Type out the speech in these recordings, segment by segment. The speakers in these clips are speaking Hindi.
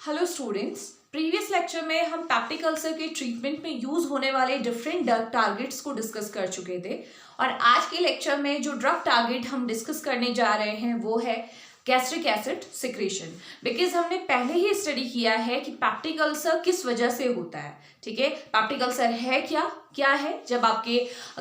हेलो स्टूडेंट्स, प्रीवियस लेक्चर में हम पैप्टिक अल्सर के ट्रीटमेंट में यूज होने वाले डिफरेंट ड्रग टारगेट्स को डिस्कस कर चुके थे और आज के लेक्चर में जो ड्रग टारगेट हम डिस्कस करने जा रहे हैं वो है गैस्ट्रिक एसिड सिक्रेशन। बिकॉज हमने पहले ही स्टडी किया है कि पैप्टिक अल्सर किस वजह से होता है। ठीक है, पैप्टिक अल्सर है क्या है? जब आपके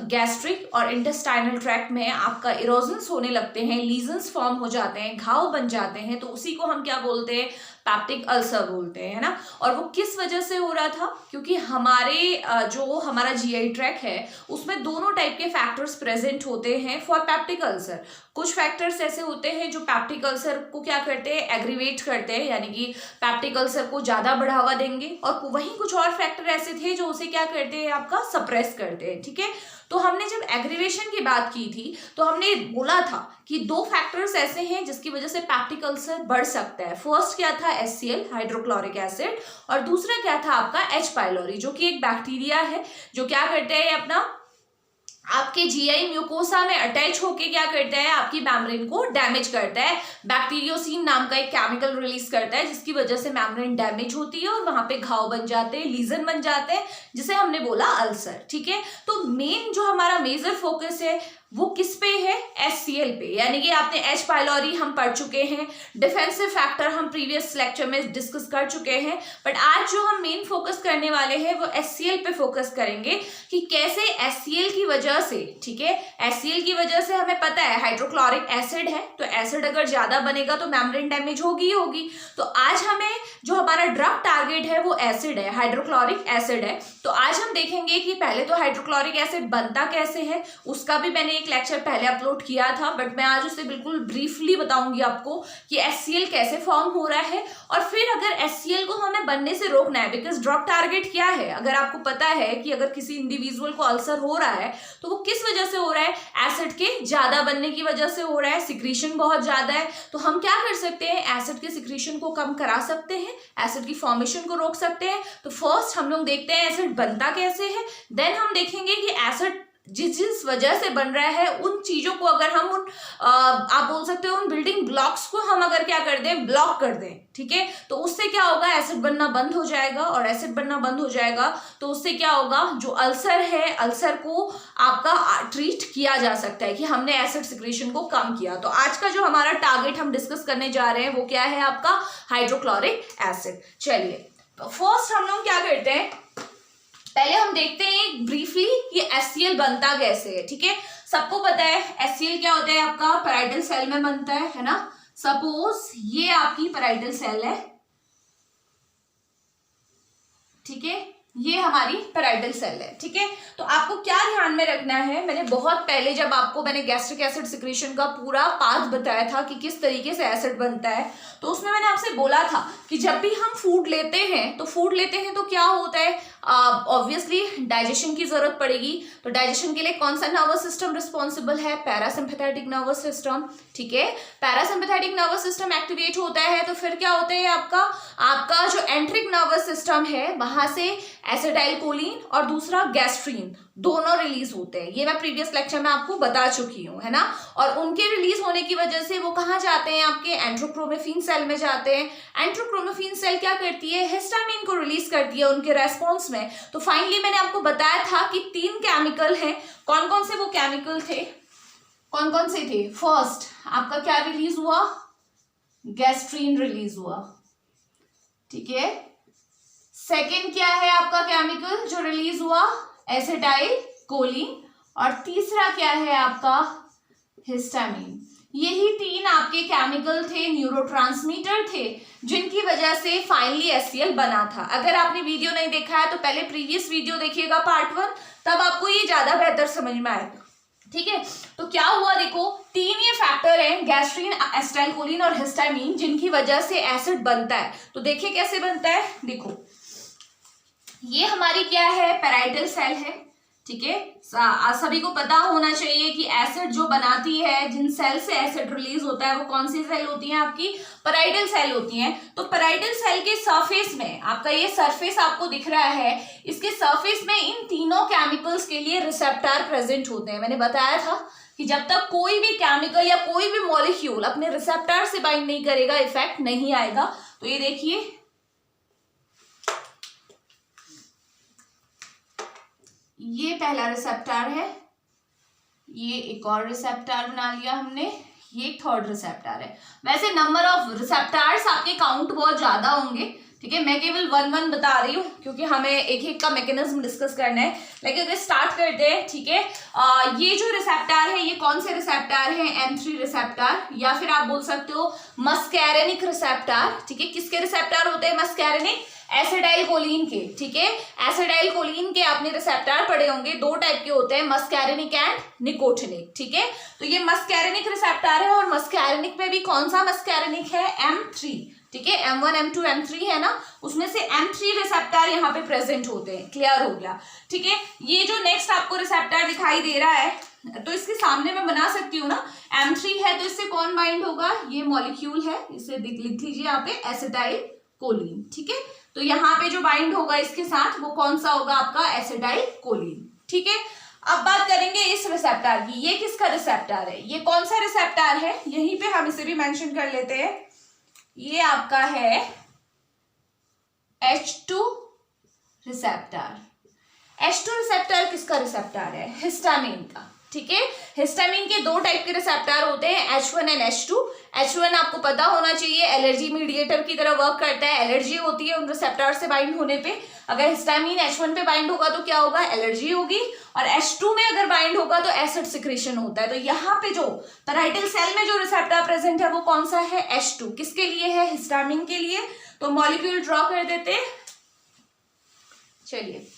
गैस्ट्रिक और इंटेस्टाइनल ट्रैक्ट में आपका इरोजन्स होने लगते हैं, लीजन्स फॉर्म हो जाते हैं, घाव बन जाते हैं, तो उसी को हम क्या बोलते हैं? पैप्टिक अल्सर बोलते हैं, है ना। और वो किस वजह से हो रहा था? क्योंकि हमारा जीआई ट्रैक है उसमें दोनों टाइप के फैक्टर्स प्रेजेंट होते हैं फॉर पैप्टिक अल्सर। कुछ फैक्टर्स ऐसे होते हैं जो पैप्टिक अल्सर को क्या करते हैं? एग्रीवेट करते हैं, यानी कि पैप्टिक अल्सर को ज्यादा बढ़ावा देंगे। और वहीं कुछ और फैक्टर ऐसे थे जो उसे क्या करते हैं? आपका सप्रेस करते हैं। ठीक है, तो हमने जब एग्रीवेशन की बात की थी तो हमने बोला था कि दो फैक्टर्स ऐसे हैं जिसकी वजह से पैप्टिक अल्सर बढ़ सकता है। फर्स्ट क्या था? HCl हाइड्रोक्लोरिक एसिड, और दूसरा क्या था? आपका H पाइलोरी, जो कि एक बैक्टीरिया है जो क्या करते हैं? अपना आपके जीआई म्यूकोसा में अटैच होके क्या करता है? आपकी मेम्ब्रेन को डैमेज करता है। बैक्टीरियोसिन नाम का एक केमिकल रिलीज करता है जिसकी वजह से मेम्ब्रेन डैमेज होती है और वहां पे घाव बन जाते हैं, लीजन बन जाते हैं, जिसे हमने बोला अल्सर। ठीक है, तो मेन जो हमारा मेजर फोकस है वो किस पे है? HCl पे, यानी कि आपने H पाइलोरी हम पढ़ चुके हैं, डिफेंसिव फैक्टर हम प्रीवियस लेक्चर में डिस्कस कर चुके हैं। बट आज जो हम मेन फोकस करने वाले हैं वो HCl पे फोकस करेंगे कि कैसे HCl की वजह से, ठीक है, HCl की वजह से हमें पता है हाइड्रोक्लोरिक एसिड है, तो एसिड अगर ज्यादा बनेगा तो मेम्ब्रेन डैमेज होगी। तो आज हमें जो हमारा ड्रग टारगेट है वो एसिड है, हाइड्रोक्लोरिक एसिड है। तो आज हम देखेंगे कि पहले तो हाइड्रोक्लोरिक एसिड बनता कैसे है, उसका भी मैंने एक लेक्चर पहले अपलोड किया था, बट मैं आज उसे बिल्कुल ब्रीफली बताऊंगी आपको कि HCl कैसे फॉर्म हो रहा है। और फिर अगर HCl को हमें बनने से रोकना है, बिकॉज ड्रग टारगेट क्या है? अगर आपको पता है कि अगर किसी इंडिविजुअल को अल्सर हो रहा है तो वो किस वजह से हो रहा है? एसिड के ज्यादा बनने की वजह से हो रहा है, सिक्रीशन बहुत ज्यादा है। तो हम क्या कर सकते हैं? एसिड के सिक्रीशन को कम करा सकते हैं, एसिड की फॉर्मेशन को रोक सकते हैं। तो फर्स्ट हम लोग देखते हैं एसिड बनता कैसे है, देन हम देखेंगे कि एसिड जिस वजह से बन रहा है उन चीजों को अगर हम आप बोल सकते हो उन बिल्डिंग ब्लॉक्स को हम अगर क्या कर दें? ब्लॉक कर दें। ठीक है, तो उससे क्या होगा? एसिड बनना बंद हो जाएगा, और एसिड बनना बंद हो जाएगा तो उससे क्या होगा? जो अल्सर है, अल्सर को आपका ट्रीट किया जा सकता है कि हमने एसिड सिक्रेशन को कम किया। तो आज का जो हमारा टारगेट हम डिस्कस करने जा रहे हैं वो क्या है? आपका हाइड्रोक्लोरिक एसिड। चलिए, तो फर्स्ट हम लोग क्या करते हैं? पहले हम देखते हैं ब्रीफली कि HCl बनता कैसे है। ठीक है, सबको पता है HCl क्या होता है? आपका पैराइटल सेल में बनता है ना। सपोज ये आपकी पैराइटल सेल है, ठीक है, ये हमारी पैराइटल सेल है। ठीक है, तो आपको क्या ध्यान में रखना है? मैंने बहुत पहले जब आपको मैंने गैस्ट्रिक एसिड सिक्रेशन का पूरा पाथ बताया था कि किस तरीके से एसिड बनता है, तो उसमें मैंने आपसे बोला था कि जब भी हम फूड लेते हैं तो क्या होता है? ऑब्वियसली डाइजेशन की जरूरत पड़ेगी। तो डाइजेशन के लिए कौन सा नर्वस सिस्टम रिस्पॉन्सिबल है? Parasympathetic nervous system. ठीक है, पैरासिम्पैथेटिक नर्वस सिस्टम एक्टिवेट होता है तो फिर क्या होता है? आपका जो एंट्रिक नर्वस सिस्टम है वहां से एसिटाइलकोलिन और दूसरा गैस्ट्रीन दोनों रिलीज होते हैं। ये मैं प्रीवियस लेक्चर में आपको बता चुकी हूँ, है ना। और उनके रिलीज होने की वजह से वो कहाँ जाते हैं? आपके एंट्रोक्रोमेफिन सेल में जाते हैं। एंट्रोक्रोमेफिन सेल क्या करती है? हिस्टामिन को रिलीज करती है उनके रेस्पॉन्स में। तो फाइनली मैंने आपको बताया था कि 3 केमिकल हैं। कौन कौन से वो केमिकल थे? कौन कौन से थे? फर्स्ट आपका क्या रिलीज हुआ? गैस्ट्रीन रिलीज हुआ। ठीक है, सेकेंड क्या है आपका केमिकल जो रिलीज हुआ? एसिटाइलकोलिन। और तीसरा क्या है आपका? हिस्टामिन। यही 3 आपके केमिकल थे, न्यूरोट्रांसमीटर थे, जिनकी वजह से फाइनली HCl बना था। अगर आपने वीडियो नहीं देखा है तो पहले प्रीवियस वीडियो देखिएगा, पार्ट 1, तब आपको ये ज्यादा बेहतर समझ में आएगा। ठीक है, तो क्या हुआ? देखो, 3 ये फैक्टर हैं, गैस्ट्रीन, एसिटाइलकोलिन और हिस्टामिन, जिनकी वजह से एसिड बनता है। तो देखिए कैसे बनता है। देखो, ये हमारी क्या है? पैराइटल सेल है। ठीक है, सभी को पता होना चाहिए कि एसिड जो बनाती है, जिन सेल से एसिड रिलीज होता है वो कौन सी सेल होती है? आपकी पैराइटल सेल होती है। तो पैराइटल सेल के सरफेस में आपका ये सरफेस आपको दिख रहा है, इसके सरफेस में इन तीनों केमिकल्स के लिए रिसेप्टर प्रेजेंट होते हैं। मैंने बताया था कि जब तक कोई भी केमिकल या कोई भी मॉलिक्यूल अपने रिसेप्टर से बाइंड नहीं करेगा, इफेक्ट नहीं आएगा। तो ये देखिए, ये पहला रिसेप्टर है, ये एक और रिसेप्टर बना लिया हमने, ये थर्ड रिसेप्टर है। वैसे नंबर ऑफ रिसेप्टर्स आपके काउंट बहुत ज्यादा होंगे, ठीक है, मैं केवल वन बता रही हूँ क्योंकि हमें एक एक का मैकेनिज्म डिस्कस करना है। लेकिन अगर स्टार्ट करते हैं, ठीक है, ये जो रिसेप्टर है ये कौन से रिसेप्टर है? M3 रिसेप्टर, या फिर आप बोल सकते हो मस्कैरेनिक रिसेप्टर, ठीक है। किसके रिसेप्टर होते हैं मस्कैरेनिक? एसिडाइल कोलिन के, ठीक है। एसिडाइल कोलिन के आपने रिसेप्टर पढ़े होंगे, दो टाइप के होते हैं, मस्कैरेनिक एंड निकोटिनिक, ठीक है। तो ये मस्कैरेनिक रिसेप्टर है, और मस्कैरेनिक में भी कौन सा मस्कैरेनिक है? M3, ठीक है। M1 M2 M3 है ना, उसमें से M3 रिसेप्टर यहाँ पे प्रेजेंट होते हैं। क्लियर हो गया, ठीक है। ये जो नेक्स्ट आपको रिसेप्टर दिखाई दे रहा है, तो इसके सामने मैं बना सकती हूँ ना, M3 है तो इससे कौन बाइंड होगा? ये मॉलिक्यूल है, इसे लिख लीजिए यहाँ पे एसिटाइल कोलिन, ठीक है। तो यहाँ पे जो बाइंड होगा इसके साथ वो कौन सा होगा? आपका एसिटाइल कोलिन, ठीक है। अब बात करेंगे इस रिसेप्टर की, ये किसका रिसेप्टर है? ये कौन सा रिसेप्टर है? यहीं पे हम इसे भी मेंशन कर लेते हैं, ये आपका है H2 रिसेप्टर। H2 रिसेप्टर किसका रिसेप्टर है? हिस्टामिन का, ठीक है। हिस्टामिन के दो टाइप के रिसेप्टर होते हैं, H1 एंड H2। H1 आपको पता होना चाहिए एलर्जी मीडिएटर की तरह वर्क करता है, एलर्जी होती है उन रिसेप्टर से बाइंड होने पे। अगर हिस्टामिन H1 पे बाइंड होगा तो क्या होगा? एलर्जी होगी, और H2 में अगर बाइंड होगा तो एसिड सिक्रेशन होता है। तो यहाँ पे जो पैराइटल सेल में जो रिसेप्टर प्रेजेंट है वो कौन सा है? H2। किसके लिए है? हिस्टामिन के लिए। तो मॉलिक्यूल ड्रॉ कर देते, चलिए।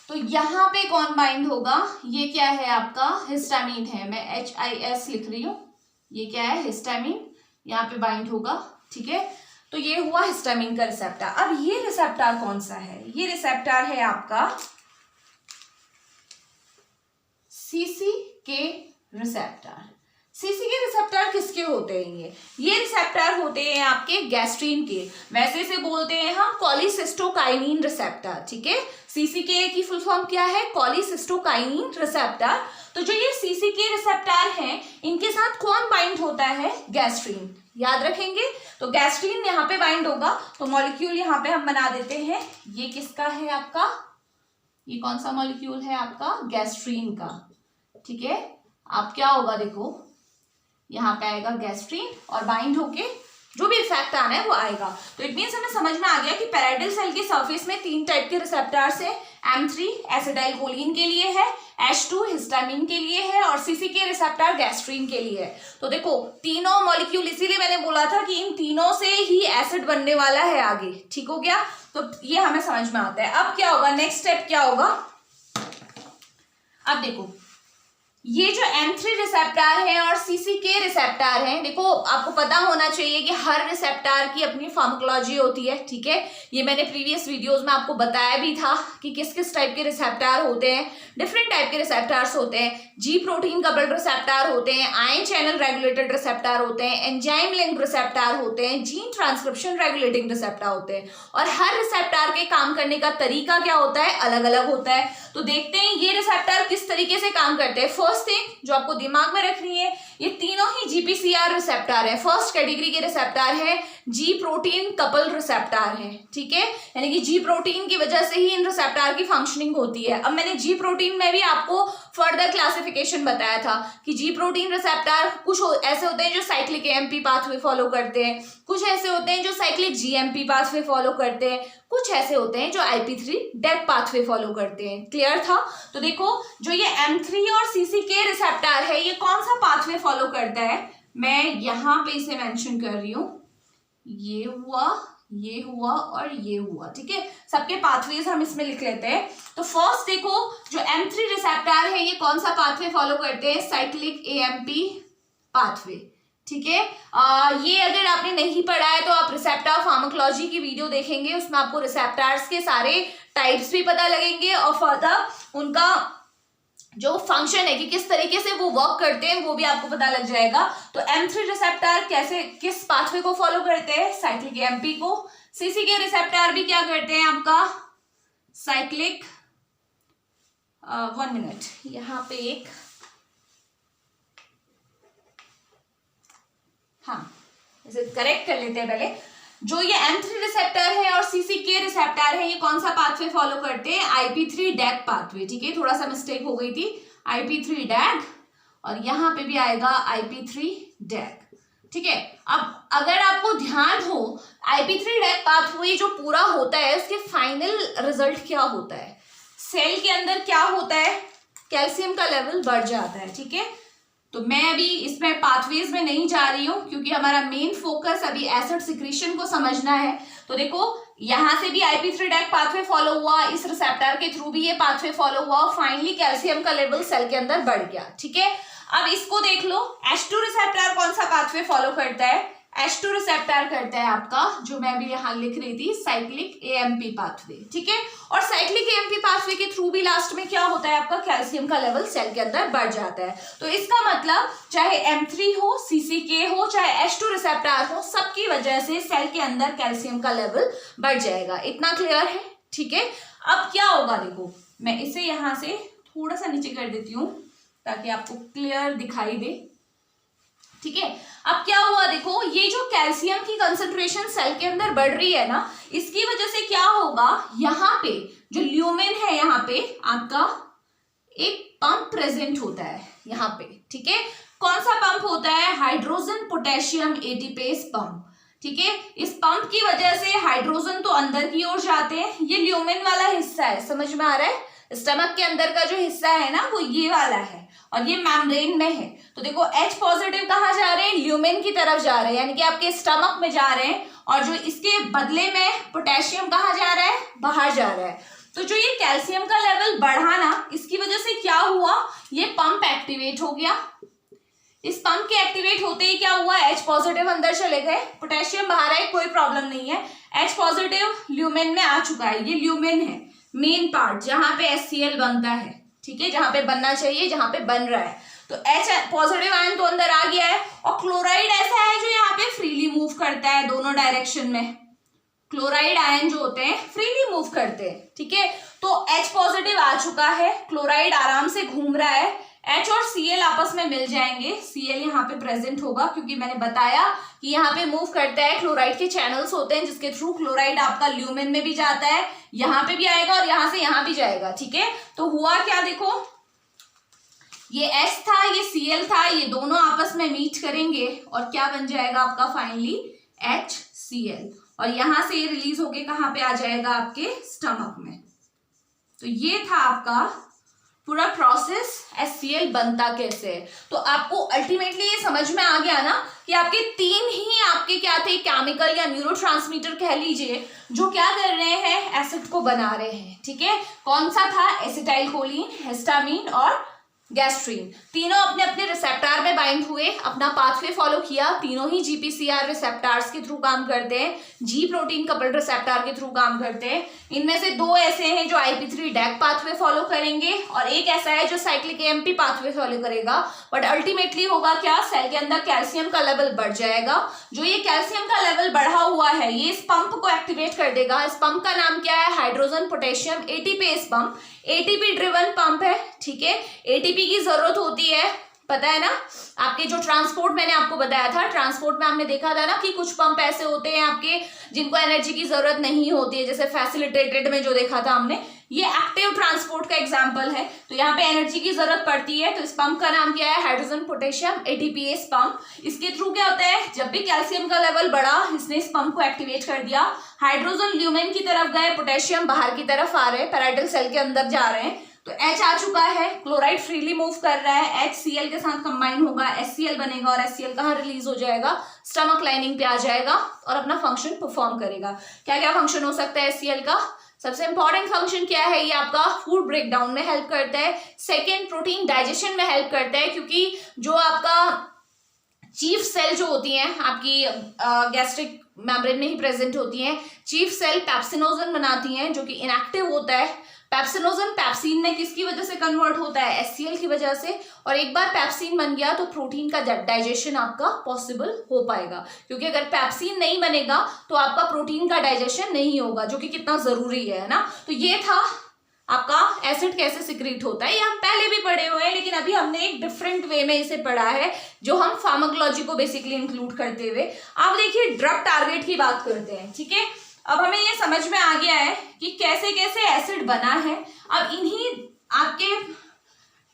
तो यहाँ पे कौन बाइंड होगा? ये क्या है? आपका हिस्टामिन है, मैं HIS लिख रही हूँ, ये क्या है? हिस्टामिन, यहाँ पे बाइंड होगा, ठीक है। तो ये हुआ हिस्टामिन का रिसेप्टर। अब ये रिसेप्टर कौन सा है? ये रिसेप्टर है आपका CCK रिसेप्टर। CCK रिसेप्टर किसके होते हैं? ये रिसेप्टर होते हैं आपके गैस्ट्रीन के, वैसे से बोलते हैं हम कॉलीसिस्टोकाइनिन रिसेप्टर, ठीक है। CCK की फुल फॉर्म क्या है? कॉलीसिस्टोकाइनिन रिसेप्टर। तो जो ये CCK रिसेप्टर हैं, इनके साथ कौन बाइंड होता है? गैस्ट्रीन, याद रखेंगे। तो गैस्ट्रीन यहाँ पे बाइंड होगा, तो मॉलिक्यूल यहाँ पे हम बना देते हैं। ये किसका है आपका? ये कौन सा मॉलिक्यूल है आपका? गैस्ट्रीन का, ठीक है। आप क्या होगा देखो, यहाँ पे आएगा गैस्ट्रीन, और बाइंड होके जो भी इफेक्ट आना है वो आएगा। तो इट मीन्स हमें समझ में आ गया कि पैराइटल सेल के सरफेस में तीन टाइप के रिसेप्टर्स है। M3 एसिडाइल कोलिन के लिए है, H2 हिस्टामिन के लिए है, और CCK रिसेप्टर गैस्ट्रीन के लिए है। तो देखो तीनों मॉलिक्यूल, इसीलिए मैंने बोला था कि इन तीनों से ही एसिड बनने वाला है आगे, ठीक हो गया। तो ये हमें समझ में आता है। अब क्या होगा? नेक्स्ट स्टेप क्या होगा? अब देखो, ये जो M3 रिसेप्टर है और CCK रिसेप्टर है, देखो आपको पता होना चाहिए कि हर रिसेप्टर की अपनी फार्माकोलॉजी होती है, ठीक है। ये मैंने प्रीवियस वीडियोस में आपको बताया भी था कि किस किस टाइप के रिसेप्टर होते हैं। डिफरेंट टाइप के रिसेप्टर्स होते हैं, G प्रोटीन कपल्ड रिसेप्टर होते हैं, आयन चैनल रेगुलेटेड रिसेप्टर होते हैं, एंजाइम लिंक्ड रिसेप्टर होते हैं, जीन ट्रांसक्रिप्शन रेगुलेटिंग रिसेप्टर होते हैं। और हर रिसेप्टर के काम करने का तरीका क्या होता है? अलग अलग होता है। तो देखते हैं ये रिसेप्टर किस तरीके से काम करते हैं। फर्स्ट थिंग जो आपको दिमाग में रखनी है, ये तीनों ही GPCR रिसेप्टर है। फर्स्ट कैटेगरी के रिसेप्टर है, G प्रोटीन कपल रिसेप्टर है, ठीक है। यानी कि G प्रोटीन की वजह से ही इन रिसेप्टर की फंक्शनिंग होती है। अब मैंने G प्रोटीन में भी आपको फर्दर क्लासिफिकेशन बताया था कि G प्रोटीन रिसेप्टर कुछ ऐसे होते हैं जो साइक्लिक AMP पाथवे फॉलो करते हैं, कुछ ऐसे होते हैं जो साइक्लिक GMP पाथवे फॉलो करते हैं, कुछ ऐसे होते हैं जो IP3 डेक पाथवे फॉलो करते हैं। क्लियर था? तो देखो जो ये M3 और CCK रिसेप्टर है, ये कौन सा पाथवे फॉलो करता है? मैं यहाँ पे इसे मेंशन कर रही हूँ, ये हुआ, ये हुआ और ये हुआ, ठीक है। सबके पाथवेज हम इसमें लिख लेते हैं। तो फर्स्ट देखो जो M3 रिसेप्टर है, ये कौन सा पाथवे फॉलो करते हैं? साइक्लिक AMP पाथवे, ठीक है। ये अगर आपने नहीं पढ़ा है तो आप रिसेप्टर फार्माकोलॉजी की वीडियो देखेंगे, उसमें आपको रिसेप्टर्स के सारे टाइप्स भी पता लगेंगे और फर्दर उनका जो फंक्शन है कि किस तरीके से वो वर्क करते हैं वो भी आपको पता लग जाएगा। तो M3 रिसेप्टर कैसे, किस पाथवे को फॉलो करते हैं? साइक्लिक AMP को। CCK रिसेप्टर भी क्या करते हैं आपका? साइक्लिक 1 मिनट, यहाँ पे एक, हाँ इसे करेक्ट कर लेते हैं पहले। जो ये M3 रिसेप्टर है और CCK रिसेप्टर है, ये कौन सा पाथवे फॉलो करते हैं? IP3 डैग pathway. ठीक है, थोड़ा सा मिस्टेक हो गई थी, IP3 डैग, और यहाँ पे भी आएगा IP3 डैग। ठीक है, अब अगर आपको ध्यान हो IP3 डैग पाथवे जो पूरा होता है उसके फाइनल रिजल्ट क्या होता है? सेल के अंदर क्या होता है? कैल्शियम का लेवल बढ़ जाता है। ठीक है, तो मैं अभी इसमें पाथवेज में नहीं जा रही हूँ क्योंकि हमारा मेन फोकस अभी एसिड सिक्रीशन को समझना है। तो देखो यहाँ से भी IP3 डैग पाथवे फॉलो हुआ, इस रिसेप्टर के थ्रू भी ये पाथवे फॉलो हुआ और फाइनली कैल्शियम का लेवल सेल के अंदर बढ़ गया। ठीक है, अब इसको देख लो, H2 रिसेप्टर कौन सा पाथवे फॉलो करता है? H2 रिसेप्टर करता है आपका, जो मैं भी यहाँ लिख रही थी, साइक्लिक AMP पाथवे। ठीक है, और साइक्लिक AMP पाथवे के थ्रू भी लास्ट में क्या होता है आपका? कैल्शियम का लेवल सेल के अंदर बढ़ जाता है। तो इसका मतलब चाहे M3 हो, CCK हो, चाहे H2 रिसेप्टर हो, सबकी वजह से सेल के अंदर कैल्शियम का लेवल बढ़ जाएगा। इतना क्लियर है? ठीक है, अब क्या होगा देखो, मैं इसे यहाँ से थोड़ा सा नीचे कर देती हूँ ताकि आपको क्लियर दिखाई दे। ठीक है, अब क्या हुआ देखो, ये जो कैल्शियम की कंसंट्रेशन सेल के अंदर बढ़ रही है ना, इसकी वजह से क्या होगा, यहाँ पे जो ल्यूमेन है, यहाँ पे आपका एक पंप प्रेजेंट होता है यहाँ पे। ठीक है, कौन सा पंप होता है? Hydrogen potassium ATPase pump. ठीक है, इस पंप की वजह से हाइड्रोजन तो अंदर की ओर जाते हैं, ये ल्यूमेन वाला हिस्सा है, समझ में आ रहा है? स्टमक के अंदर का जो हिस्सा है ना वो ये वाला है और ये मेम्ब्रेन में है। तो देखो H पॉजिटिव कहाँ जा रहे हैं? ल्यूमेन की तरफ जा रहे हैं, यानी कि आपके स्टमक में जा रहे हैं, और जो इसके बदले में पोटेशियम कहाँ जा रहा है? बाहर जा रहा है। तो जो ये कैल्शियम का लेवल बढ़ा ना, इसकी वजह से क्या हुआ, ये पंप एक्टिवेट हो गया। इस पंप के एक्टिवेट होते ही क्या हुआ, H पॉजिटिव अंदर चले गए, पोटेशियम बाहर आए, कोई प्रॉब्लम नहीं है। H पॉजिटिव ल्यूमेन में आ चुका है, ये ल्यूमेन है मेन पार्ट जहां पे HCl बनता है। ठीक है, जहां पे बनना चाहिए, जहां पे बन रहा है। तो H पॉजिटिव आयन तो अंदर आ गया है, और क्लोराइड ऐसा है जो यहाँ पे फ्रीली मूव करता है दोनों डायरेक्शन में। क्लोराइड आयन जो होते हैं फ्रीली मूव करते हैं। ठीक है, तो H पॉजिटिव आ चुका है, क्लोराइड आराम से घूम रहा है, H और Cl आपस में मिल जाएंगे। Cl यहाँ पे प्रेजेंट होगा क्योंकि मैंने बताया कि यहाँ पे मूव करता है, क्लोराइड के चैनल्स होते हैं जिसके थ्रू क्लोराइड आपका ल्यूमेन में भी जाता है, यहाँ पे भी आएगा और यहाँ से यहाँ भी जाएगा। ठीक है, तो हुआ क्या देखो, ये H था, ये Cl था, ये दोनों आपस में मीट करेंगे और क्या बन जाएगा आपका फाइनली HCl, और यहाँ से ये रिलीज होके कहाँ पे आ जाएगा? आपके स्टमक में। तो ये था आपका पूरा प्रोसेस, HCl बनता कैसे है। तो आपको अल्टीमेटली ये समझ में आ गया ना कि आपके तीन ही आपके क्या थे, केमिकल या न्यूरोट्रांसमीटर कह लीजिए, जो क्या कर रहे हैं, एसिड को बना रहे हैं। ठीक है, कौन सा था? एसिटाइल कोलिन, हिस्टामिन और गैस्ट्रीन। तीनों अपने अपने रिसेप्टर में बाइंड हुए, अपना पाथवे फॉलो किया। तीनों ही GPCR रिसेप्टर्स के थ्रू काम करते हैं, G प्रोटीन कपल्ड रिसेप्टर के थ्रू काम करते हैं। इनमें से दो ऐसे हैं जो IP3 डैग पाथवे फॉलो करेंगे और एक ऐसा है जो साइक्लिक AMP पाथवे फॉलो करेगा। बट अल्टीमेटली होगा क्या, सेल के अंदर कैल्शियम का लेवल बढ़ जाएगा। जो ये कैल्शियम का लेवल बढ़ा हुआ है ये इस पंप को एक्टिवेट कर देगा। इस पंप का नाम क्या है? Hydrogen potassium ATPase pump. ATP driven pump है। ठीक है, ATP की जरूरत होती है, पता है ना आपके जो ट्रांसपोर्ट मैंने आपको बताया था, ट्रांसपोर्ट में हमने देखा था ना कि कुछ पंप ऐसे होते हैं आपके जिनको एनर्जी की जरूरत नहीं होती है, जैसे फैसिलिटेटेड में जो देखा था हमने, ये एक्टिव ट्रांसपोर्ट का एग्जांपल है। तो यहाँ पे एनर्जी की जरूरत पड़ती है, तो इस पंप का नाम क्या है? Hydrogen potassium ATPase pump. इसके थ्रू क्या होता है, जब भी कैल्शियम का लेवल बढ़ा, इसने इस पंप को एक्टिवेट कर दिया, हाइड्रोजन ल्यूमेन की तरफ गए, पोटेशियम बाहर की तरफ आ रहे हैं, पैराइटल सेल के अंदर जा रहे हैं, तो H आ चुका है, क्लोराइड फ्रीली मूव कर रहा है, HCl के साथ कंबाइन होगा, HCl बनेगा और HCl कहाँ रिलीज हो जाएगा? स्टमक लाइनिंग पे आ जाएगा और अपना फंक्शन परफॉर्म करेगा। क्या क्या फंक्शन हो सकता है HCl का? सबसे इंपॉर्टेंट फंक्शन क्या है? ये आपका फूड ब्रेकडाउन में हेल्प करता है। सेकेंड, प्रोटीन डाइजेशन में हेल्प करता है, क्योंकि जो आपका चीफ सेल जो होती हैं आपकी गैस्ट्रिक मेम्ब्रेन में ही प्रेजेंट होती हैं, चीफ सेल पैप्सिनोजन बनाती हैं जो कि इनएक्टिव होता है। पैप्सिनोजन पैप्सिन में किसकी वजह से कन्वर्ट होता है? HCl की वजह से। और एक बार पैप्सिन बन गया तो प्रोटीन का डाइजेशन आपका पॉसिबल हो पाएगा, क्योंकि अगर पैप्सिन नहीं बनेगा तो आपका प्रोटीन का डाइजेशन नहीं होगा, जो कि कितना जरूरी है ना। तो ये था आपका एसिड कैसे सिक्रीट होता है, ये हम पहले भी पढ़े हुए हैं, लेकिन अभी हमने एक डिफरेंट वे में इसे पढ़ा है जो हम फार्माकोलॉजी को बेसिकली इंक्लूड करते हुए। अब देखिए ड्रग टारगेट की बात करते हैं, ठीक है। अब हमें ये समझ में आ गया है कि कैसे कैसे एसिड बना है। अब इन्हीं आपके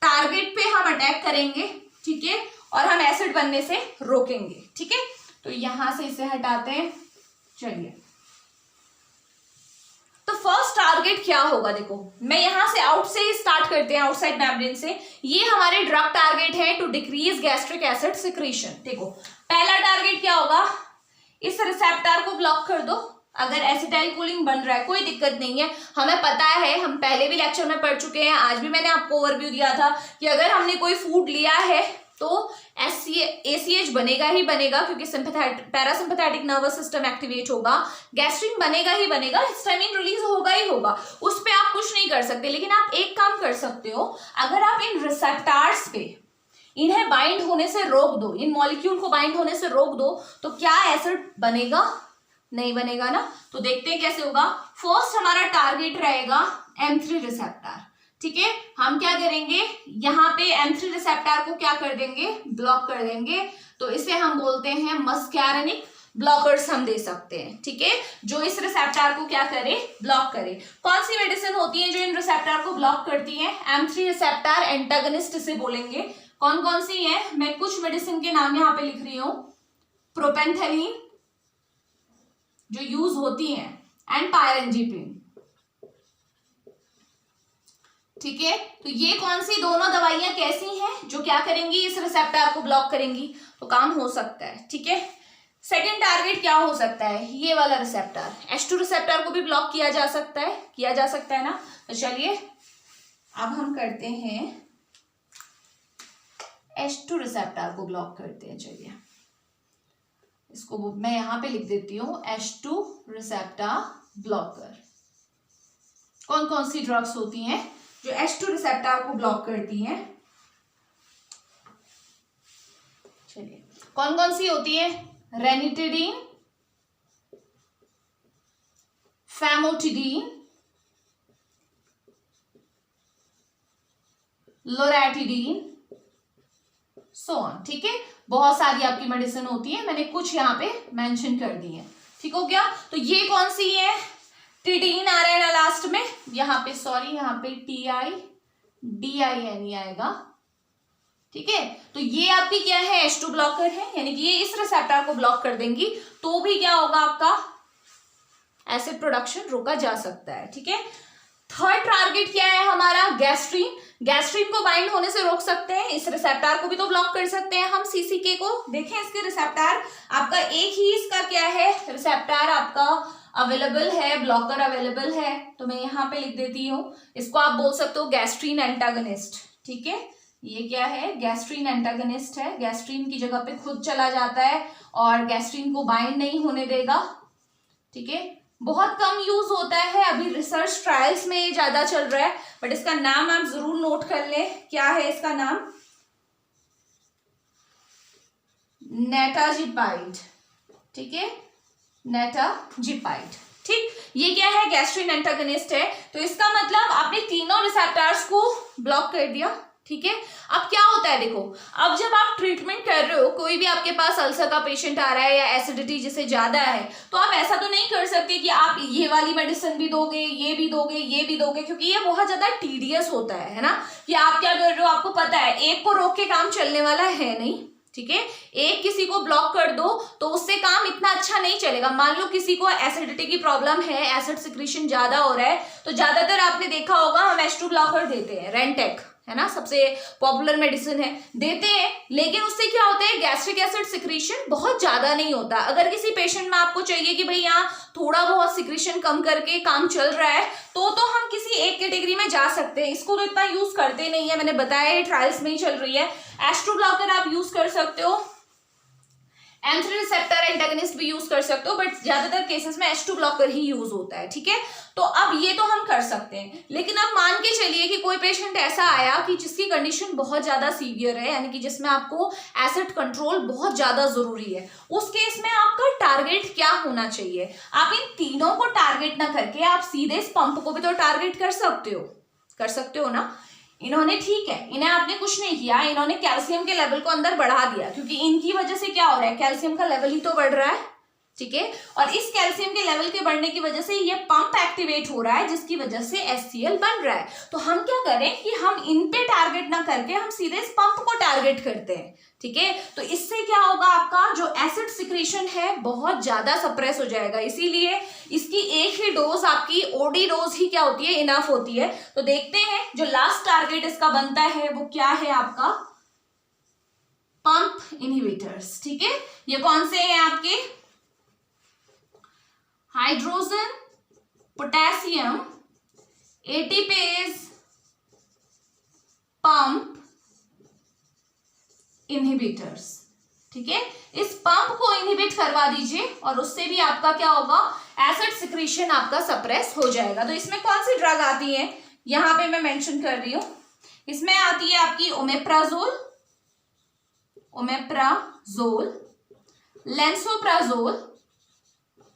टारगेट पे हम अटैक करेंगे, ठीक है, और हम एसिड बनने से रोकेंगे, ठीक है। तो यहां से इसे हटाते हैं। चलिए, तो फर्स्ट टारगेट क्या होगा, देखो मैं यहां से आउट से ही स्टार्ट करते हैं, आउटसाइड मेम्ब्रेन से। ये हमारे ड्रग टारगेट है to decrease gastric acid secretion. देखो पहला टारगेट क्या होगा, इस रिसेप्टर को ब्लॉक कर दो। अगर एसिटाइलकोलिन बन रहा है कोई दिक्कत नहीं है, हमें पता है, हम पहले भी लेक्चर में पढ़ चुके हैं, आज भी मैंने आपको ओवरव्यू दिया था कि अगर हमने कोई फूड लिया है तो ACH बनेगा ही बनेगा, क्योंकि पैरासिम्पैथेटिक नर्वस सिस्टम एक्टिवेट होगा, गैस्ट्रिन बनेगा ही बनेगा, हिस्टामिन रिलीज होगा ही होगा, उस पर आप कुछ नहीं कर सकते। लेकिन आप एक काम कर सकते हो, अगर आप इन रिसेप्टर्स पे इन्हें बाइंड होने से रोक दो, इन मॉलिक्यूल को बाइंड होने से रोक दो, तो क्या एसिड बनेगा, नहीं बनेगा ना। तो देखते हैं कैसे होगा। फर्स्ट हमारा टारगेट रहेगा M3 रिसेप्टर, ठीक है। हम क्या करेंगे, यहाँ पे M3 रिसेप्टर को क्या कर देंगे, ब्लॉक कर देंगे। तो इसे हम बोलते हैं मस्कैरेनिक ब्लॉकर्स हम दे सकते हैं, ठीक है, जो इस रिसेप्टर को क्या करे, ब्लॉक करे। कौन सी मेडिसिन होती है जो इन रिसेप्टर को ब्लॉक करती है, M3 रिसेप्टर एंटागनिस्ट इसे बोलेंगे। कौन कौन सी है, मैं कुछ मेडिसिन के नाम यहाँ पे लिख रही हूँ। प्रोपेंथेलिन जो यूज होती है, एंड पायरेंजिपिन, ठीक है। तो ये कौन सी दोनों दवाइयां कैसी हैं जो क्या करेंगी, इस रिसेप्टर को ब्लॉक करेंगी, तो काम हो सकता है, ठीक है। सेकंड टारगेट क्या हो सकता है, ये वाला रिसेप्टर, H2 रिसेप्टर को भी ब्लॉक किया जा सकता है ना। तो चलिए अब हम करते हैं H2 रिसेप्टर को ब्लॉक करते हैं। चलिए इसको मैं यहां पे लिख देती हूं, H2 रिसेप्टर ब्लॉकर। कौन कौन सी ड्रग्स होती हैं जो H2 रिसेप्टर को ब्लॉक करती हैं, चलिए कौन कौन सी होती है, रेनिटिडीन, फैमोटिडीन, लोरेटिडीन, सो ऑन, ठीक है। बहुत सारी आपकी मेडिसिन होती है, मैंने कुछ यहाँ पे मेंशन कर दी है, ठीक हो गया। तो ये कौन सी है, टिडीन आ रहा है ना लास्ट में, यहाँ पे सॉरी, यहाँ पे TIDIN आएगा, ठीक है। तो ये आपकी क्या है, H2 ब्लॉकर है, यानी कि ये इस रिसेप्टर को ब्लॉक कर देंगी तो भी क्या होगा, आपका एसिड प्रोडक्शन रोका जा सकता है, ठीक है। थर्ड टारगेट क्या है हमारा, गैस्ट्रीन। गैस्ट्रीन को बाइंड होने से रोक सकते हैं, इस रिसेप्टर को भी तो ब्लॉक कर सकते हैं हम। CCK को देखें, इसके रिसेप्टर आपका एक ही इसका क्या है, रिसेप्टर आपका अवेलेबल है, ब्लॉकर अवेलेबल है, तो मैं यहाँ पे लिख देती हूँ, इसको आप बोल सकते हो गैस्ट्रीन एंटागनिस्ट, ठीक है। ये क्या है, गैस्ट्रीन एंटागनिस्ट है, गैस्ट्रीन की जगह पे खुद चला जाता है और गैस्ट्रीन को बाइंड नहीं होने देगा, ठीक है। बहुत कम यूज होता है, अभी रिसर्च ट्रायल्स में ये ज्यादा चल रहा है, बट इसका नाम आप जरूर नोट कर लें, क्या है इसका नाम, नेटाजिपाइड, ठीक है, नेटाजिपाइड, ठीक। ये क्या है, गैस्ट्रीन एंटागनिस्ट है। तो इसका मतलब आपने तीनों रिसेप्टर्स को ब्लॉक कर दिया, ठीक है। अब क्या होता है, देखो अब जब आप ट्रीटमेंट कर रहे हो, कोई भी आपके पास अल्सर का पेशेंट आ रहा है या एसिडिटी जिसे ज्यादा है, तो आप ऐसा तो नहीं कर सकते कि आप ये वाली मेडिसिन भी दोगे, ये भी दोगे, ये भी दोगे, क्योंकि ये बहुत ज्यादा टीडियस होता है ना। कि आप क्या कर रहे हो, आपको पता है एक को रोक के काम चलने वाला है नहीं, ठीक है। एक किसी को ब्लॉक कर दो तो उससे काम इतना अच्छा नहीं चलेगा। मान लो किसी को एसिडिटी की प्रॉब्लम है, एसिड सिक्रीशन ज्यादा हो रहा है, तो ज्यादातर आपने देखा होगा हम H2 ब्लॉकर देते हैं, रेंटेक है ना, सबसे पॉपुलर मेडिसिन है, देते हैं। लेकिन उससे क्या होता है, गैस्ट्रिक एसिड सिक्रीशन बहुत ज्यादा नहीं होता। अगर किसी पेशेंट में आपको चाहिए कि भाई यहाँ थोड़ा बहुत सिक्रीशन कम करके काम चल रहा है, तो हम किसी एक कैटेगरी में जा सकते हैं। इसको तो इतना यूज करते नहीं है, मैंने बताया ये ट्रायल्स में ही चल रही है। H2 ब्लॉकर आप यूज कर सकते हो, M3 रिसेप्टर एंटागनिस्ट भी यूज कर सकते हो, बट ज्यादातर केसेस में H2 ब्लॉकर ही यूज होता है, ठीक है। तो अब ये तो हम कर सकते हैं, लेकिन अब मान के चलिए कि कोई पेशेंट ऐसा आया कि जिसकी कंडीशन बहुत ज्यादा सीवियर है, यानी कि जिसमें आपको एसिड कंट्रोल बहुत ज्यादा जरूरी है, उस केस में आपका टारगेट क्या होना चाहिए। आप इन तीनों को टारगेट ना करके आप सीधे इस पंप को भी तो टारगेट कर सकते हो, कर सकते हो ना। इन्होंने, ठीक है, इन्हें आपने कुछ नहीं किया, इन्होंने कैल्शियम के लेवल को अंदर बढ़ा दिया, क्योंकि इनकी वजह से क्या हो रहा है, कैल्शियम का लेवल ही तो बढ़ रहा है, ठीक है। और इस कैल्शियम के लेवल के बढ़ने की वजह से ये पंप एक्टिवेट हो रहा है, जिसकी वजह से HCl बन रहा है। तो हम क्या करें कि हम इन पे टारगेट ना करके हम सीधे इस पंप को टारगेट करते हैं, ठीक है। तो इससे क्या होगा, आपका जो एसिड सिक्रीशन है बहुत ज्यादा सप्रेस हो जाएगा। इसीलिए इसकी एक ही डोज, आपकी OD डोज ही क्या होती है, इनफ होती है। तो देखते हैं जो लास्ट टारगेट इसका बनता है वो क्या है, आपका पंप इनहिबिटर्स, ठीक है। ये कौन से हैं आपके, hydrogen potassium ATPase pump inhibitors, ठीक है। इस पंप को इनहिबिट करवा दीजिए और उससे भी आपका क्या होगा, एसिड सिक्रीशन आपका सप्रेस हो जाएगा। तो इसमें कौन सी ड्रग आती है, यहां पे मैं मेंशन कर रही हूं, इसमें आती है आपकी ओमेप्राजोल,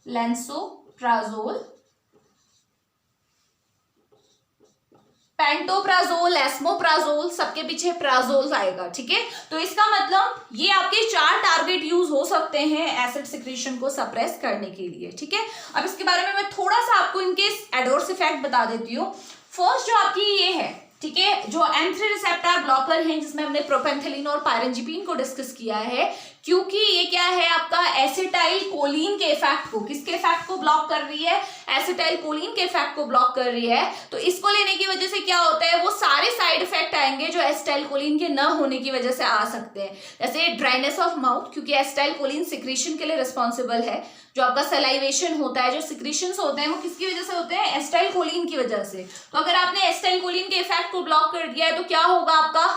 लेंसोप्राजोल, पेंटोप्राजोल, एस्मोप्राजोल, सबके पीछे प्राजोल आएगा, ठीक है। तो इसका मतलब ये आपके 4 टारगेट यूज हो सकते हैं एसिड सिक्रीशन को सप्रेस करने के लिए, ठीक है। अब इसके बारे में मैं थोड़ा सा आपको इनके एडवर्स इफेक्ट बता देती हूँ। फर्स्ट जो आपकी ये है, ठीक है, जो M3 रिसेप्टर ब्लॉकर हैं, जिसमें हमने प्रोपेंथेलिन और पायरेंजिपिन को डिस्कस किया है, क्योंकि ये क्या है, आपका एसिटाइल कोलिन के इफेक्ट को, किसके इफेक्ट को ब्लॉक कर रही है, एसिटाइल कोलिन के इफेक्ट को ब्लॉक कर रही है। तो इसको लेने की वजह से क्या होता है, वो सारे साइड इफेक्ट आएंगे जो एसिटाइल कोलिन के न होने की वजह से आ सकते हैं, जैसे ड्राइनेस ऑफ माउथ, क्योंकि एसिटाइल कोलिन सिक्रीशन के लिए रिस्पॉन्सिबल है। जो आपका सलाइवेशन होता है, जो सिक्रीशंस होते हैं, वो किसकी वजह से होते हैं, एसिटाइल कोलिन की वजह से। तो अगर आपने एसिटाइल कोलिन के इफेक्ट को ब्लॉक कर दिया है तो क्या होगा, आपका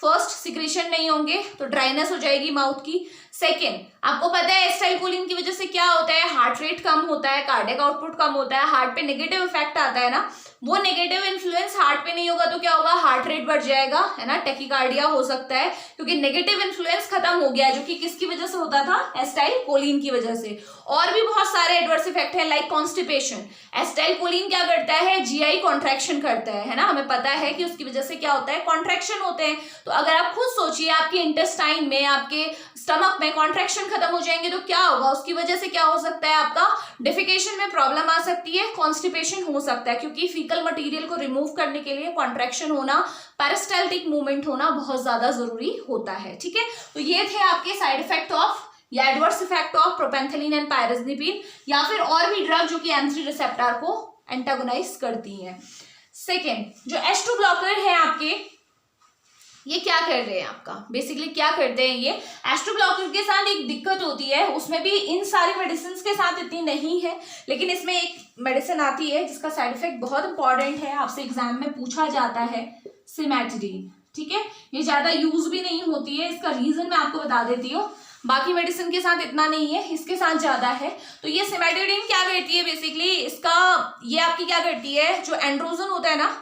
फर्स्ट सिक्रीशन नहीं होंगे, तो ड्राइनेस हो जाएगी माउथ की। सेकेंड, आपको पता है एसिटाइल कोलिन की वजह से क्या होता है, हार्ट रेट कम होता है, कार्डियक आउटपुट कम होता है, हार्ट पे नेगेटिव इफेक्ट आता है ना। वो नेगेटिव इन्फ्लुएंस हार्ट पे नहीं होगा तो क्या होगा, हार्ट रेट बढ़ जाएगा, है ना, टैकीकार्डिया हो सकता है, क्योंकि नेगेटिव इन्फ्लुएंस खत्म हो गया है, जो कि किसकी वजह से होता था, एसिटाइल कोलिन की वजह से। और भी बहुत सारे एडवर्स इफेक्ट है, लाइक कॉन्स्टिपेशन। एसिटाइल कोलिन क्या करता है, GI कॉन्ट्रैक्शन करता है ना, हमें पता है कि उसकी वजह से क्या होता है, कॉन्ट्रैक्शन होते हैं। तो अगर आप खुद सोचिए, आपके इंटेस्टाइन में, आपके स्टमक में कॉन्ट्रैक्शन खत्म हो जाएंगे तो क्या होगा, उसकी वजह से क्या हो सकता है, आपका डिफिकेशन में प्रॉब्लम आ सकती है, कॉन्स्टिपेशन हो सकता है, क्योंकि फीकल मटेरियल को रिमूव करने के लिए कॉन्ट्रैक्शन होना, पेरिस्टाल्टिक मूवमेंट होना बहुत ज्यादा जरूरी होता है, ठीक है। तो ये थे आपके साइड इफेक्ट ऑफ या एडवर्स इफेक्ट ऑफ प्रोपेंथेलिन एंड पायरेज़िपिन, या फिर और भी ड्रग जो कि M3 रिसेप्टर को एंटागोनाइज करती हैं। सेकेंड, जो H2 ब्लॉकर है आपके, ये क्या कर रहे हैं, आपका बेसिकली क्या करते हैं, ये H2 ब्लॉकर के साथ एक दिक्कत होती है, उसमें भी इन सारी मेडिसिन के साथ इतनी नहीं है, लेकिन इसमें एक मेडिसिन आती है जिसका साइड इफेक्ट बहुत इंपॉर्टेंट है, आपसे एग्जाम में पूछा जाता है, सिमेटिडीन, ठीक है। ये ज्यादा यूज भी नहीं होती है, इसका रीजन मैं आपको बता देती हूँ, बाकी मेडिसिन के साथ इतना नहीं है, इसके साथ ज्यादा है। तो ये सिमेटिडीन क्या करती है, बेसिकली इसका, ये आपकी क्या करती है, जो एंड्रोजन होता है ना,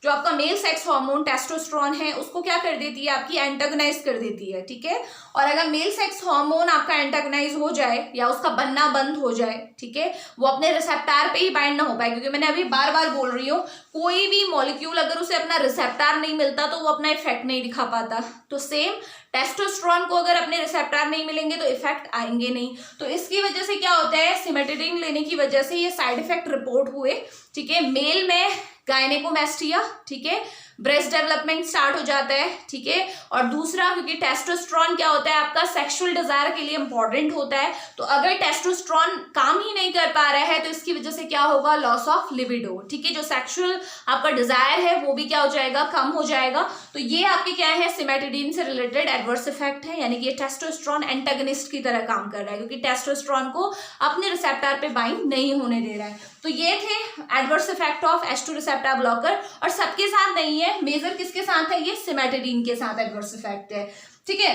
जो आपका मेल सेक्स हार्मोन टेस्टोस्टेरोन है, उसको क्या कर देती है, आपकी एंटागोनाइज कर देती है, ठीक है। और अगर मेल सेक्स हार्मोन आपका एंटागोनाइज हो जाए या उसका बनना बंद हो जाए, ठीक है, वो अपने रिसेप्टर पे ही बाइंड ना हो पाए, क्योंकि मैंने अभी बार बार बोल रही हूँ, कोई भी मॉलिक्यूल अगर उसे अपना रिसेप्टर नहीं मिलता तो वो अपना इफेक्ट नहीं दिखा पाता। तो सेम टेस्टोस्टेरोन को अगर अपने रिसेप्टर नहीं मिलेंगे तो इफेक्ट आएंगे नहीं। तो इसकी वजह से क्या होता है, सिमेटिडीन लेने की वजह से ये साइड इफेक्ट रिपोर्ट हुए, ठीक है। मेल में गायनेकोमेस्टिया, ठीक है, ब्रेस्ट डेवलपमेंट स्टार्ट हो जाता है, ठीक है। और दूसरा, क्योंकि टेस्टोस्टेरोन क्या होता है, आपका सेक्सुअल डिजायर के लिए इंपॉर्टेंट होता है, तो अगर टेस्टोस्टेरोन काम ही नहीं कर पा रहा है तो इसकी वजह से क्या होगा, लॉस ऑफ लिबिडो, ठीक है। जो सेक्सुअल आपका डिजायर है वो भी क्या हो जाएगा, कम हो जाएगा। तो ये आपके क्या है, सिमेटिडीन से रिलेटेड एडवर्स इफेक्ट है, यानी कि ये टेस्टोस्टेरोन एंटागनिस्ट की तरह काम कर रहा है, क्योंकि टेस्टोस्टेरोन को अपने रिसेप्टर पे बाइंड नहीं होने दे रहा है। तो ये थे adverse effect of H2 receptor blocker, और सबके साथ नहीं है, मेजर किसके साथ है, ये सिमेटिडीन के साथ एडवर्स इफेक्ट है, ठीक है।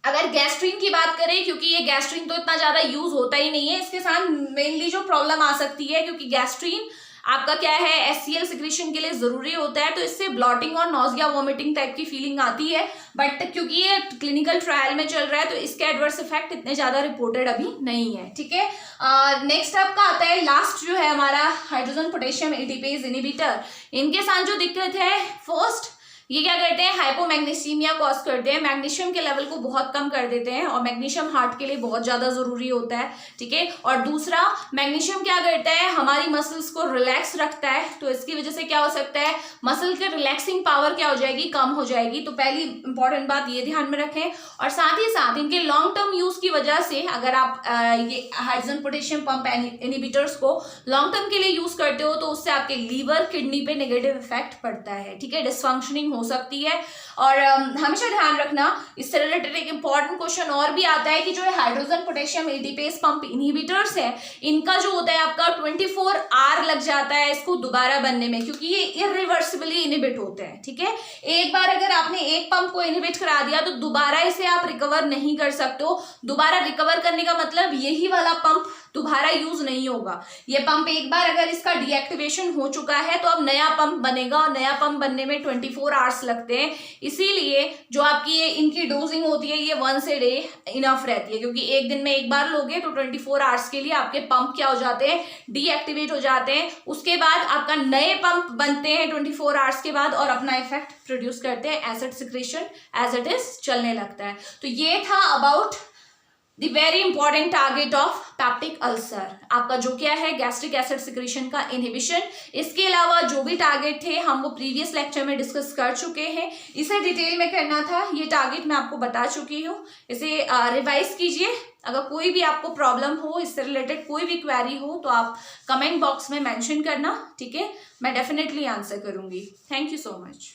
अगर गैस्ट्रीन की बात करें, क्योंकि ये गैस्ट्रीन तो इतना ज्यादा यूज होता ही नहीं है, इसके साथ मेनली जो प्रॉब्लम आ सकती है, क्योंकि गैस्ट्रीन आपका क्या है HCl सिक्रीशन के लिए जरूरी होता है, तो इससे ब्लॉटिंग और नॉजिया वॉमिटिंग टाइप की फीलिंग आती है, बट क्योंकि ये क्लिनिकल ट्रायल में चल रहा है तो इसके एडवर्स इफेक्ट इतने ज्यादा रिपोर्टेड अभी नहीं है, ठीक है। नेक्स्ट आपका आता है लास्ट जो है हमारा हाइड्रोजन पोटेशियम एटीपेज इनहिबिटर। इनके साथ जो दिक्कत है, फर्स्ट ये क्या करते हैं, हाइपोमैग्नीसीमिया कॉज करते हैं, मैग्नीशियम के लेवल को बहुत कम कर देते हैं, और मैग्नीशियम हार्ट के लिए बहुत ज्यादा जरूरी होता है, ठीक है। और दूसरा, मैग्नीशियम क्या करता है, हमारी मसल्स को रिलैक्स रखता है, तो इसकी वजह से क्या हो सकता है, मसल के रिलैक्सिंग पावर क्या हो जाएगी, कम हो जाएगी। तो पहली इंपॉर्टेंट बात ये ध्यान में रखें। और साथ ही साथ इनके लॉन्ग टर्म यूज की वजह से अगर आप ये हाइड्रोजन पोटेशियम पंप इनहिबिटर्स को लॉन्ग टर्म के लिए यूज करते हो तो उससे आपके लीवर किडनी पे नेगेटिव इफेक्ट पड़ता है, ठीक है, डिसफंक्शनिंग हो सकती है। और हमेशा ध्यान रखना, इससे रिलेटेड एक इंपॉर्टेंट क्वेश्चन और भी आता है कि जो hydrogen potassium ATPase pump inhibitors है, इनका जो होता है आपका 24 आवर लग जाता है इसको दोबारा बनने में, क्योंकि ये इरिवर्सिबली इनहिबिट होते हैं, ठीक है। एक बार अगर आपने एक पंप को इनहिबिट करा दिया तो दोबारा इसे आप रिकवर नहीं कर सकते हो। दोबारा रिकवर करने का मतलब यही वाला पंप दोबारा यूज नहीं होगा। ये पंप एक बार अगर इसका डीएक्टिवेशन हो चुका है तो अब नया पंप बनेगा, और नया पंप बनने में 24 आवर्स लगते हैं। इसीलिए जो आपकी ये इनकी डोजिंग होती है ये 1 a डे इनफ रहती है, क्योंकि एक दिन में एक बार लोगे तो 24 आवर्स के लिए आपके पंप क्या हो जाते हैं, डीएक्टिवेट हो जाते हैं। उसके बाद आपका नए पंप बनते हैं 24 आवर्स के बाद और अपना इफेक्ट प्रोड्यूस करते हैं, acid secretion as it is चलने लगता है। तो ये था about the very important target of peptic ulcer, आपका जो क्या है गैस्ट्रिक एसिड सिक्रीशन का इनहिबिशन। इसके अलावा जो भी टारगेट थे हम वो प्रीवियस लेक्चर में डिस्कस कर चुके हैं, इसे डिटेल में करना था, ये टारगेट मैं आपको बता चुकी हूँ, इसे रिवाइज कीजिए। अगर कोई भी आपको प्रॉब्लम हो, इससे रिलेटेड कोई भी क्वेरी हो तो आप कमेंट बॉक्स में मेंशन करना, ठीक है, मैं डेफिनेटली आंसर करूंगी। Thank you so much.